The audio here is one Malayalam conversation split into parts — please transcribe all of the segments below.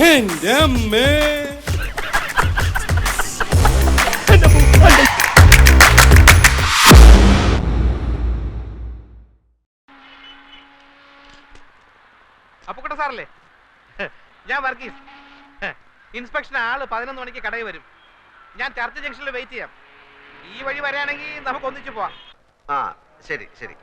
എന്റെ അമ്മേ. അപ്പുക്കുട്ട സാറല്ലേ? ഞാൻ വർഗീസ്. ഇൻസ്പെക്ഷൻ ആള് 11 മണിക്ക് കടയിൽ വരും. ഞാൻ ചർച്ച് ജംഗ്ഷനിൽ വെയിറ്റ് ചെയ്യാം. ഈ വഴി വരാണെങ്കിൽ നമുക്ക് ഒന്നിച്ചു പോവാം. ആ ശരി ശരി.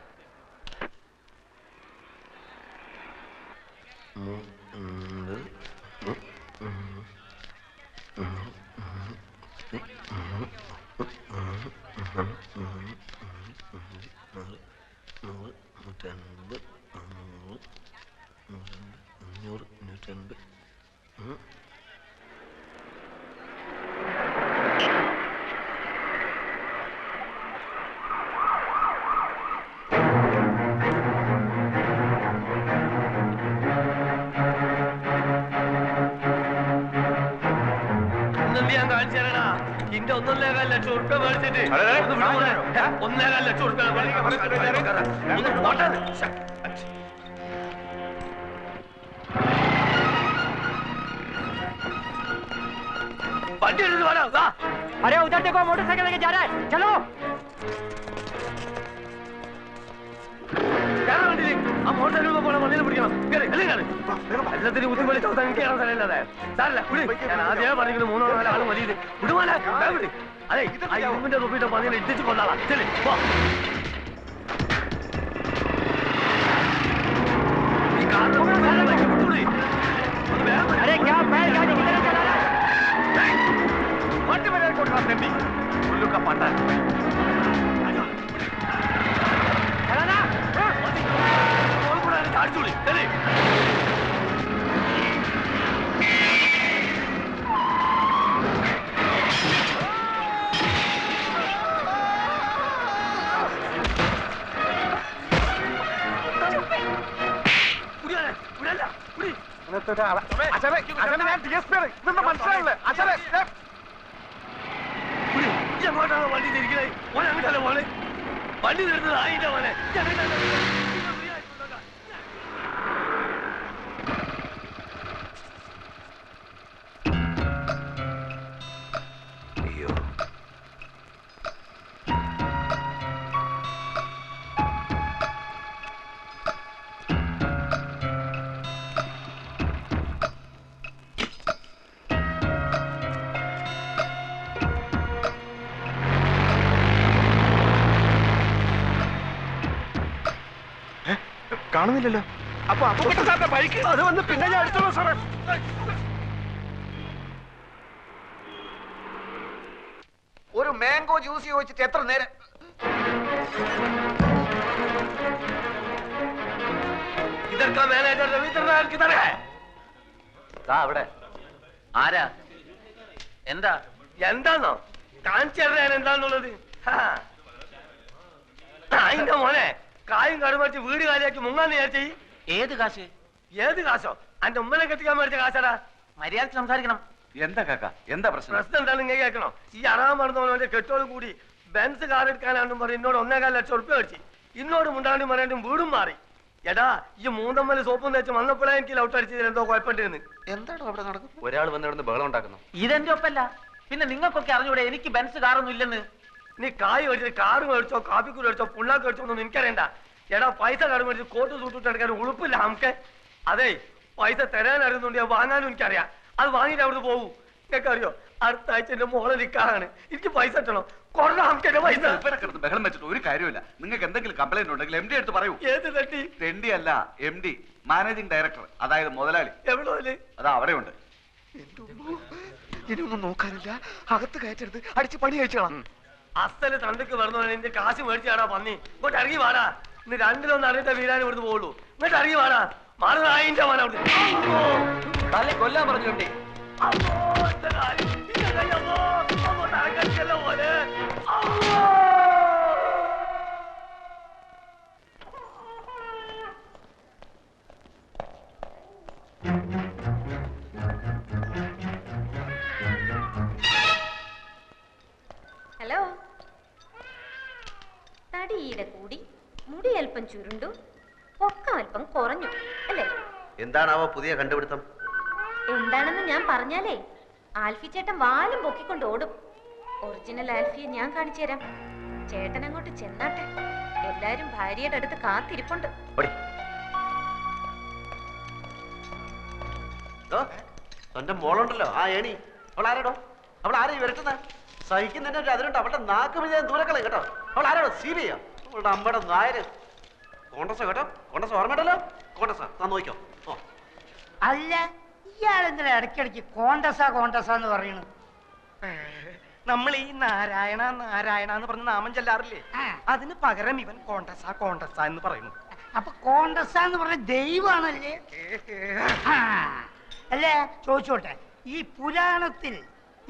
अरे उधर देखो, मोटरसाइकिल लेके जा रहा है, चलो। अरे क्या बैल गाड़ी की तरफ चला रहा है? വണ്ടി നിർത്തുന്നത് ആയില്ല മോനെ. അയ്യോ കാണുന്നില്ലല്ലോ. അപ്പൊ അപ്പുക്കുട്ട സാറിന്റെ ബൈക്ക് അത് വന്ന് പിന്നെ ഞാൻ എടുത്തോളൂ സാറേ. ഒരു മാംഗോ ജ്യൂസ് ചോദിച്ചിട്ട് എത്ര നേരം? ഇതൊക്കെ മാനേജർ രവീന്ദ്രനാഥ് കിതറേ. അവിടെ ആരാ? എന്താ എന്താന്നോ കാണിച്ചു തരാൻ എന്താന്നുള്ളത്? അതിന്റെ മോനെ കായും കടുമറിച്ച് വീട് കാലിയാക്കി മുങ്ങാന്ന് വിചാരിച്ചേ. ഏത് കാശ്? ഏത് കാശോ? അന്റെ ഉമ്മനെ കെട്ടിക്കാൻ മേടിച്ച കാശാടാ. മര്യാദക്ക് സംസാരിക്കണം. എന്താ കാക്ക, എന്താ പ്രശ്നം? പ്രശ്നം എന്താണെന്ന് ഇങ്ങനെ കേൾക്കണോ? ഈ അറാൻ മറന്നവനെ കെട്ടോടും കൂടി ബെൻസ് കാർ എടുക്കാനാണെന്നും പറഞ്ഞ് എന്നോട് 1.25 ലക്ഷം ഉറുപ്പ്യ മേടിച്ചു. ഇന്നോട് മുണ്ടാണ്ടും പറയാണ്ടും വീടും മാറി. എടാ ഈ മൂന്നമ്മല് സോപ്പും തേച്ച് വന്നപ്പോഴേ എനിക്ക് ലൗട്ട് അടിച്ചതിൽ എന്തോ കുഴപ്പമുണ്ടെന്ന്. എന്താണോ അവിടെ നടക്കുന്നത്? ഒരാൾ വന്ന് ഇവിടുന്ന് ബഹളം ഉണ്ടാക്കുന്നു. ഇതെന്റെ ഒപ്പല്ല. പിന്നെ നിങ്ങൾക്കൊക്കെ അറിഞ്ഞൂടെ എനിക്ക് ബെൻസ് കാറൊന്നും ഇല്ലെന്ന്? നീ കായ് മേടിച്ചത് കാറ് മേടിച്ചോ കാപ്പിക്കൂട് മേടിച്ചോ പുള്ളാക്ക് മേടിച്ചോ ഒന്നും എനിക്കറിയണ്ട. എടാ പൈസ കട മേടിച്ച് കോട്ട് സൂട്ടിട്ട് എടുക്കാൻ ഉളുപ്പില്ല നമുക്ക്. അതെ പൈസ തരാൻ അറിയുന്നുണ്ട്, വാങ്ങാനും എനിക്കറിയാം. അത് വാങ്ങിയിട്ട് അവിടുന്ന് പോകും. നിങ്ങൾക്ക് അറിയോ അടുത്ത ആഴ്ച എന്റെ മോളെ നിൽക്കാറാണ്. എനിക്ക് പൈസ കിട്ടണം. കൊറേ നമുക്ക് എന്റെ പൈസ. ബഹളം വെച്ചിട്ട് ഒരു കാര്യമില്ല. നിങ്ങൾക്ക് എന്തെങ്കിലും കംപ്ലൈന്റ് ഉണ്ടെങ്കിൽ എം ഡി എടുത്ത് പറയൂ. ഏത് തട്ടി? എം ഡി അല്ല, എം ഡി, മാനേജിംഗ് ഡയറക്ടർ, അതായത് മുതലാളി. എവിടെ? അതാ അവിടെ ഉണ്ട്. ഇനിയൊന്നും നോക്കാനില്ല, അകത്ത് കയറ്റരുത്, അടിച്ച് പണി കഴിച്ചോളാം. അസ്ഥല് തണ്ടക്ക് വരുന്നവനെ നിന്റെ കാശ് മേടിച്ചാടാ പന്നി. ഇങ്ങോട്ട് ഇറങ്ങി വാടാ. ഇന്ന് രണ്ടിലൊന്നും അറിഞ്ഞിട്ട വീരാൻ ഇവിടുന്ന് പോകുള്ളൂ. ഇങ്ങോട്ട് ഇറങ്ങി വാടാ. മാറുന്നതിന്റെ മോനെ അവിടെ കൊല്ലാൻ പറഞ്ഞോണ്ടേ. ഹലോ. തടിയുടെ കൂടി മുടി അല്പം ചുരുണ്ടു, പൊക്കം അല്പം കുറഞ്ഞു അല്ലേ? എന്താണാവോ പുതിയ കണ്ടുപിടുത്തം? എന്താണെന്ന് ഞാൻ പറഞ്ഞാലേ ആൽഫി ചേട്ടൻ വാലും പൊക്കിക്കൊണ്ട് ഓടും. ഒറിജിനൽ ആൽഫിയെ ഞാൻ കാണിച്ചു തരാം. ചേട്ടൻ അങ്ങോട്ട് ചെന്നാട്ടെ. എല്ലാരും ഭാര്യയുടെ അടുത്ത് കാത്തിരിപ്പുണ്ട്. തന്റെ മോളുണ്ടല്ലോ ആ ഏണി, അവൾ ആരാടോ? അവൾ ആരെയും വരട്ടുന്ന സഹിക്കുന്നതിന്റെ ഒരു അതിലുണ്ട്. അവളുടെ നാക്ക് വിജയം ദൂരക്കളെ കേട്ടോ. അവൾ ആരാടോ? സീരിയ അവളുടെ അമ്മയുടെ നായര്. കോൺഗ്രസ് കേട്ടോ, കോൺഗ്രസ് ഓർമ്മയുണ്ടല്ലോ. കോൺഗ്രസ് താൻ നോക്കിക്കോ. ഓ അല്ല, ഇയാളെന്തിനാ ഇടയ്ക്കിടയ്ക്ക് കോണ്ടസ എന്ന് പറയുന്നു? നമ്മൾ ഈ നാരായണ നാരായണ എന്ന് പറഞ്ഞ നാമം ചെല്ലാറില്ലേ, അതിന് പകരം ഇവൻ കോണ്ടസ എന്ന് പറയുന്നു. അപ്പൊ കോണ്ടസ എന്ന് പറഞ്ഞ ദൈവമാണല്ലേ? അല്ലേ, ചോദിച്ചോട്ടെ, ഈ പുരാണത്തിൽ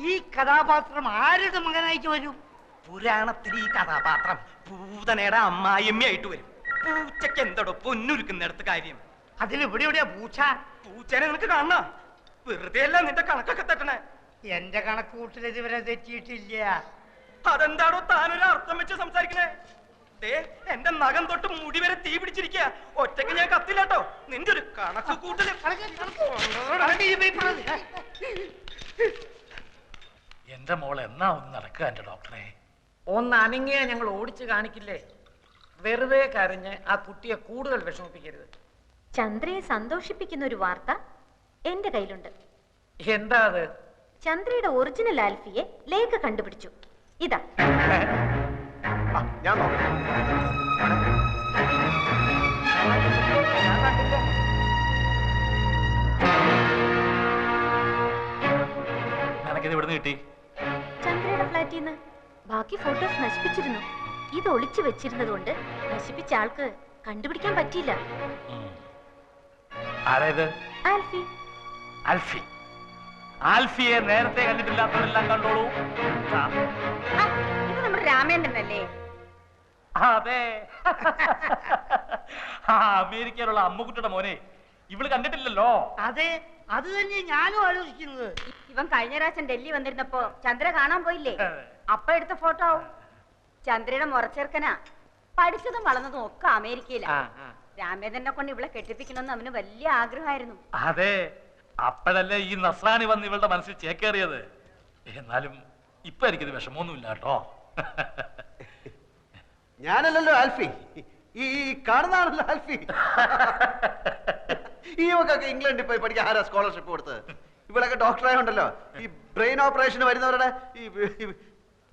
ഈ കഥാപാത്രം ആരുടെ മകനായിട്ട് വരും? പുരാണത്തിൽ ഈ കഥാപാത്രം പൂതനയുടെ അമ്മായിയമ്മയായിട്ട് വരും. പൂച്ചക്ക് എന്തോടോ പൊന്നുരുക്കുന്നിടത്ത് കാര്യം? അതിലിവിടെ എവിടെയാ പൂച്ച? പൂച്ചനെ നിനക്ക് കാണണ? വെറുതെ അല്ല നിന്റെ കണക്കൊക്കെ തെറ്റണേ. എന്റെ കണക്ക് കൂട്ടിൽ ഇതുവരെ തെറ്റിയിട്ടില്ല. അതെന്താണോ താനൊരു അർത്ഥം വെച്ച് സംസാരിക്കണേ? എന്റെ നഖം തൊട്ട് മുടി വരെ തീ പിടിച്ചിരിക്കുക. ഒറ്റയ്ക്ക് ഞാൻ കത്തില്ലാട്ടോ. നിന്റെ ഒരു കണക്ക് കൂട്ടല്. എന്റെ മോൾ എന്നാ ഒന്ന് നടക്കുക എന്റെ ഡോക്ടറെ? ഒന്ന് അനങ്ങിയാ ഞങ്ങൾ ഓടിച്ചു കാണിക്കില്ലേ? വെറുതെ കരഞ്ഞ് ആ കുട്ടിയെ കൂടുതൽ വിഷമിപ്പിക്കരുത്. ചന്ദ്രയെ സന്തോഷിപ്പിക്കുന്ന ഒരു വാർത്ത എന്റെ കയ്യിലുണ്ട്. എന്താ അത്? ചന്ദ്രയുടെ ഒറിജിനൽ ആൽഫിയെ ലേഖ കണ്ടുപിടിച്ചു. ഇതാ. ഞാൻ നിനക്കിത് ഇവിടുന്ന് കിട്ടി? ചന്ദ്രയുടെ ഫ്ലാറ്റിൽ നിന്ന്. ബാക്കി ഫോട്ടോസ് നശിപ്പിച്ചിരുന്നു. ഇത് ഒളിച്ചു വെച്ചിരുന്നത് കൊണ്ട് നശിപ്പിച്ച ആൾക്ക് കണ്ടുപിടിക്കാൻ പറ്റിയില്ല. ആരേത്? ആൽഫി. ആൽഫി. ആൽഫിയെ നേരത്തെ കണ്ടിട്ടില്ലാത്തവരെല്ലാം കണ്ടോളൂ. ഇത് നമ്മുടെ രാമേന്ദ്രനല്ലേ? അതെ. അമേരിക്കയിലുള്ള അമ്മുക്കുട്ടിയുടെ മോനെ ഇവള് കണ്ടിട്ടില്ലല്ലോ. അതെ, അത് തന്നെ ഞാനും ആലോചിക്കുന്നത്. ഇവൻ കഴിഞ്ഞ പ്രാവശ്യം ഡൽഹി വന്നിരുന്നപ്പോ ചന്ദ്ര കാണാൻ പോയില്ലേ? അപ്പ എടുത്ത ഫോട്ടോ ആവും. ചന്ദ്രയുടെ മുറച്ചെറുക്കനാ. പഠിച്ചതും വളർന്നതും ഒക്കെ അമേരിക്കയിലാ. രാമേന്ദ്രനെ കൊണ്ട് ഇവളെ കെട്ടിപ്പിക്കണമെന്ന് അവന് വലിയ ആഗ്രഹമായിരുന്നു. അതെ, അപ്പോഴല്ലേ ഈ നസ്രാണി വന്ന് ഇവളുടെ മനസ്സിൽ ചേക്കേറിയത്. എന്നാലും ഇപ്പൊ എനിക്കിത് വിഷമമൊന്നുമില്ല കേട്ടോ. ഞാനല്ലല്ലോ ആൽഫി, ഈ കാണുന്നതാണല്ലോ ആൽഫി. ഈ ഒക്കെ ഇംഗ്ലണ്ടിൽ പോയി പഠിക്കാൻ ആരാ സ്കോളർഷിപ്പ് കൊടുത്തത്? ഇവളൊക്കെ ഡോക്ടറായോണ്ടല്ലോ ഈ ബ്രെയിൻ ഓപ്പറേഷന് വരുന്നവരുടെ ഈ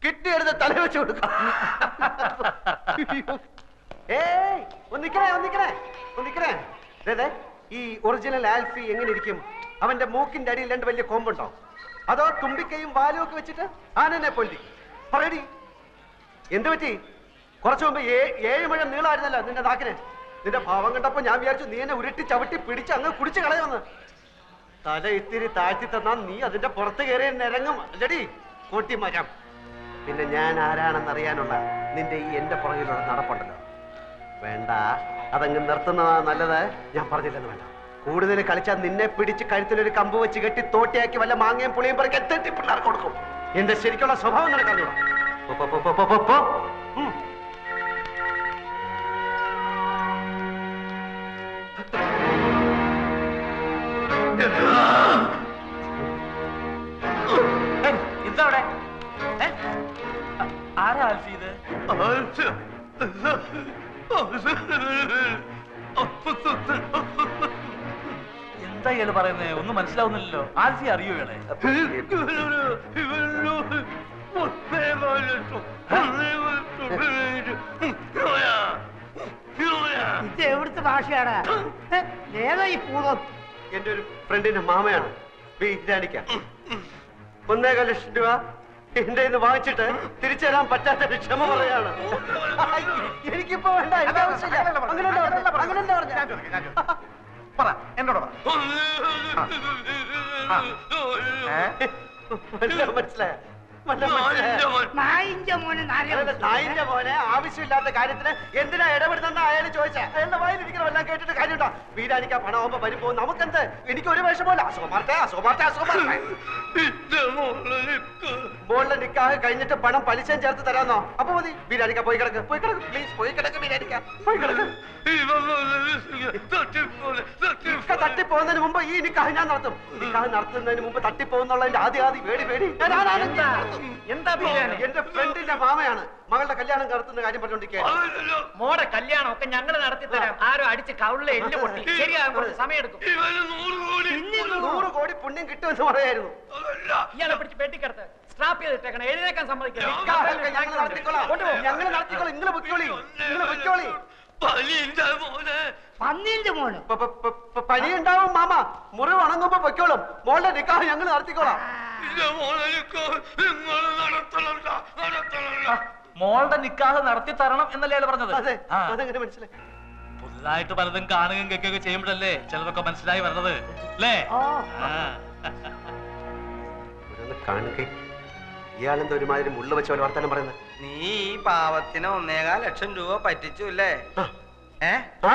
കിഡ്നി എടുത്ത് തല വെച്ച് കൊടുക്കും. ഏയ് ഒന്നിക്കണേ. ഈ ഒറിജിനൽ ആൽഫി എങ്ങനെ ഇരിക്കും? അവന്റെ മൂക്കിന്റെ അടിയിൽ രണ്ട് വലിയ കൊമ്പുണ്ടോ? അതോ തുമ്പിക്കൈയും വാലും ഒക്കെ വെച്ചിട്ട് ആനനെ പൊന്തി? പറയടി, എന്ത് പറ്റി? കുറച്ചു മുമ്പ് 7 മുഴം നീളമായിരുന്നല്ലോ നിന്റെ നാക്കിന്. നിന്റെ ഭാവം കണ്ടപ്പോ ഞാൻ വിചാരിച്ചു നീ എന്നെ ഉരുട്ടി ചവിട്ടി പിടിച്ച് അങ്ങ് കുടിച്ച് കളയുമെന്ന്. തല ഇത്തിരി താഴ്ത്തി തന്നാ നീ അതിന്റെ പുറത്ത് കയറി നിരങ്ങും അല്ലടി കൂട്ടി മരം. പിന്നെ ഞാൻ ആരാണെന്നറിയാനുള്ള നിന്റെ ഈ എന്റെ പുറകിലുള്ള നടപ്പുണ്ടല്ലോ, വേണ്ട, അതങ്ങ് നിർത്തുന്നതാ നല്ലത്. ഞാൻ പറഞ്ഞില്ലെന്ന് വേണ്ട. കൂടുതൽ കളിച്ചാൽ നിന്നെ പിടിച്ച് കഴുത്തിലൊരു കമ്പ് വെച്ച് കെട്ടി തോട്ടിയാക്കി വല്ല മാങ്ങയും പുളിയും പറക്കി എത്തി പിള്ളേർക്ക് കൊടുക്കും. എന്റെ ശരിക്കുള്ള സ്വഭാവം നിനക്കറിഞ്ഞൂടാ. എന്താ ആരാ ആൽഫി ഇത്? എന്താ ഇയാള് പറയുന്നേ? ഒന്നും മനസ്സിലാവുന്നില്ലല്ലോ. ആൽഫി അറിയോ ഇയാളെ? ഇത് എവിടുത്തെ ഭാഷയാണ്? ഏതാ ഈ പൂതം? എന്റെ ഒരു ഫ്രണ്ടിന്റെ മാമയാണ് വീരാനിക്ക. 1.25 ലക്ഷം രൂപ എന്റെ ഇന്ന് വാങ്ങിച്ചിട്ട് തിരിച്ചു തരാൻ പറ്റാത്ത ക്ഷമ പറയാണ്. എനിക്കിപ്പോ വേണ്ട, എനിക്ക് ആവശ്യമില്ല. അങ്ങനെ പറ, എന്നോട് പറ. മനസ്സിലായ നായിന്റെ മോനെ ആവശ്യമില്ലാത്ത കാര്യത്തിന് എന്തിനാ ഇടപെടുന്ന അയാൾ ചോദിച്ചാ? അയാളുടെ വായിലിരിക്കണം എല്ലാം കേട്ടിട്ട് കാര്യമുണ്ടോ? വീരാനിക്കാൻ പണമാകുമ്പോ വരുമ്പോ നമുക്കെന്ത്? എനിക്ക് ഒരു വിഷമല്ല. അസുഖമാർത്തെ മോളുടെ നിക്കാഹ് കഴിഞ്ഞിട്ട് പണം പലിശയും ചേർത്ത് തരാന്നോ? അപ്പൊ മതി. ബിരിയാണിക്ക പോയി കിടക്ക്, പോയി കിടക്ക്, പ്ലീസ് പോയി കിടക്ക്. ബിരിയാണിക്ക പോയി കിടക്ക്. തട്ടിപ്പോകുന്നതിന് മുമ്പ് ഈ നിക്കാഹ് ഞാൻ നടത്തും. നിക്കാഹ് നടത്തുന്നതിന് മുമ്പ് തട്ടിപ്പോകുന്നുള്ളതിന്റെ ആദ്യ പേടി. എന്താ ബിരിയാണി? എന്റെ ഫ്രണ്ടിന്റെ മാമയാണ് മകളുടെ കല്യാണം നടത്തുന്ന കാര്യം പറഞ്ഞോണ്ടിരിക്കുകയാണ്. മോടെ കല്യാണം ഒക്കെ ഞങ്ങൾ നടത്തി തരാം. ആരോ അടിച്ച് കവിളിലെ എല്ല് പൊട്ടി. ശരിയാകും, കുറച്ച് സമയം എടുക്കും. 100 കോടി പുണ്യം കിട്ടുമെന്ന് പറയായിരുന്നു. ഇയാളെ പിടിച്ച് പെട്ടിക്കടത്ത് സ്ട്രാപ്പ് ചെയ്തിട്ടേക്കണം. എഴുന്നേക്കാൻ സമ്മതിക്കില്ല. ഞങ്ങൾ നടത്തിക്കോളാം. നിങ്ങൾ പൊയ്ക്കോളി. പന്നീന്റെ മോന് പനി ഉണ്ടാവും മാമ. മുറിവ് ഉണങ്ങുമ്പോ പൊയ്ക്കോളും. മോളുടെ നിക്കാഹ് ഞങ്ങൾ നടത്തിക്കോളാം. മോളുടെ നിക്കാഹ് നടത്തി തരണം എന്നല്ലേ അയാൾ പറഞ്ഞത്? അതെ, ആ. അതെങ്ങനെ മനസ്സിലായി? പുതുതായിട്ട് പലതും കാണുകയും കേൾക്കുകയൊക്കെ ചെയ്യുമ്പോഴല്ലേ ചിലതൊക്കെ മനസ്സിലായി വരണത് അല്ലേ? കാണുക ഇയാളെന്താ ഒരുമാതിരി മുള്ള വെച്ച ഒരു വർത്തമാനം പറയുന്നത്? നീ ഈ പാവത്തിന് 1.25 ലക്ഷം രൂപ പറ്റിച്ചു അല്ലേ? ആ